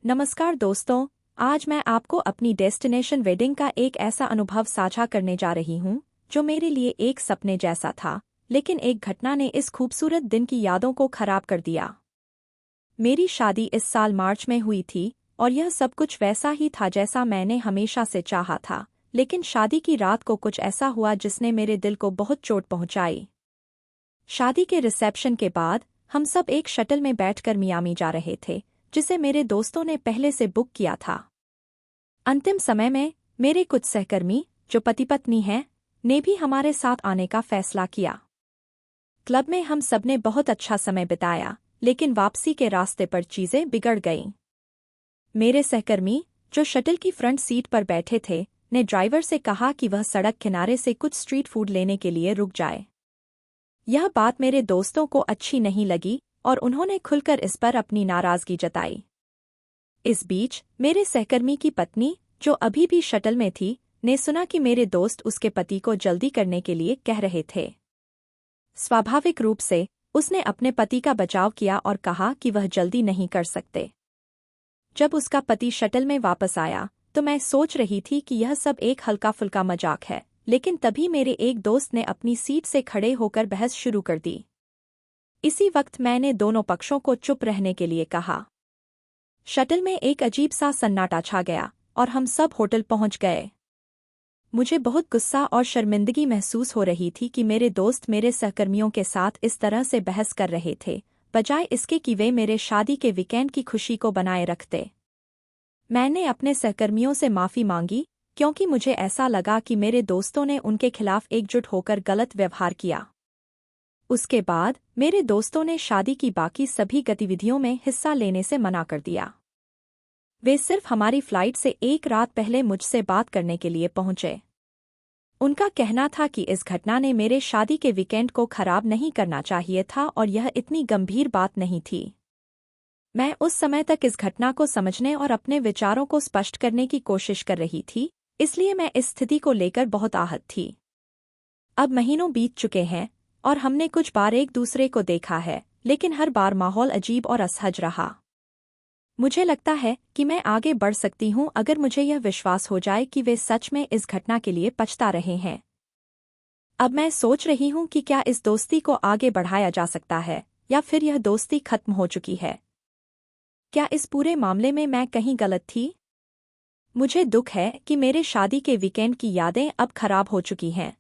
नमस्कार दोस्तों, आज मैं आपको अपनी डेस्टिनेशन वेडिंग का एक ऐसा अनुभव साझा करने जा रही हूँ जो मेरे लिए एक सपने जैसा था, लेकिन एक घटना ने इस खूबसूरत दिन की यादों को खराब कर दिया। मेरी शादी इस साल मार्च में हुई थी और यह सब कुछ वैसा ही था जैसा मैंने हमेशा से चाहा था, लेकिन शादी की रात को कुछ ऐसा हुआ जिसने मेरे दिल को बहुत चोट पहुंचाई। शादी के रिसेप्शन के बाद हम सब एक शटल में बैठकर मियामी जा रहे थे, जिसे मेरे दोस्तों ने पहले से बुक किया था। अंतिम समय में मेरे कुछ सहकर्मी, जो पति पत्नी हैं, ने भी हमारे साथ आने का फैसला किया। क्लब में हम सबने बहुत अच्छा समय बिताया, लेकिन वापसी के रास्ते पर चीजें बिगड़ गईं। मेरे सहकर्मी, जो शटल की फ्रंट सीट पर बैठे थे, ने ड्राइवर से कहा कि वह सड़क किनारे से कुछ स्ट्रीट फूड लेने के लिए रुक जाए। यह बात मेरे दोस्तों को अच्छी नहीं लगी और उन्होंने खुलकर इस पर अपनी नाराजगी जताई। इस बीच मेरे सहकर्मी की पत्नी, जो अभी भी शटल में थी, ने सुना कि मेरे दोस्त उसके पति को जल्दी करने के लिए कह रहे थे। स्वाभाविक रूप से उसने अपने पति का बचाव किया और कहा कि वह जल्दी नहीं कर सकते। जब उसका पति शटल में वापस आया तो मैं सोच रही थी कि यह सब एक हल्का फुल्का मजाक है, लेकिन तभी मेरे एक दोस्त ने अपनी सीट से खड़े होकर बहस शुरू कर दी। इसी वक्त मैंने दोनों पक्षों को चुप रहने के लिए कहा। शटल में एक अजीब सा सन्नाटा छा गया और हम सब होटल पहुंच गए। मुझे बहुत गुस्सा और शर्मिंदगी महसूस हो रही थी कि मेरे दोस्त मेरे सहकर्मियों के साथ इस तरह से बहस कर रहे थे, बजाय इसके कि वे मेरे शादी के वीकेंड की खुशी को बनाए रखते। मैंने अपने सहकर्मियों से माफी मांगी, क्योंकि मुझे ऐसा लगा कि मेरे दोस्तों ने उनके खिलाफ एकजुट होकर गलत व्यवहार किया। उसके बाद मेरे दोस्तों ने शादी की बाकी सभी गतिविधियों में हिस्सा लेने से मना कर दिया। वे सिर्फ हमारी फ्लाइट से एक रात पहले मुझसे बात करने के लिए पहुंचे। उनका कहना था कि इस घटना ने मेरे शादी के वीकेंड को खराब नहीं करना चाहिए था और यह इतनी गंभीर बात नहीं थी। मैं उस समय तक इस घटना को समझने और अपने विचारों को स्पष्ट करने की कोशिश कर रही थी, इसलिए मैं इस स्थिति को लेकर बहुत आहत थी। अब महीनों बीत चुके हैं और हमने कुछ बार एक दूसरे को देखा है, लेकिन हर बार माहौल अजीब और असहज रहा। मुझे लगता है कि मैं आगे बढ़ सकती हूँ अगर मुझे यह विश्वास हो जाए कि वे सच में इस घटना के लिए पछता रहे हैं। अब मैं सोच रही हूँ कि क्या इस दोस्ती को आगे बढ़ाया जा सकता है या फिर यह दोस्ती खत्म हो चुकी है। क्या इस पूरे मामले में मैं कहीं गलत थी? मुझे दुख है कि मेरे शादी के वीकेंड की यादें अब खराब हो चुकी हैं,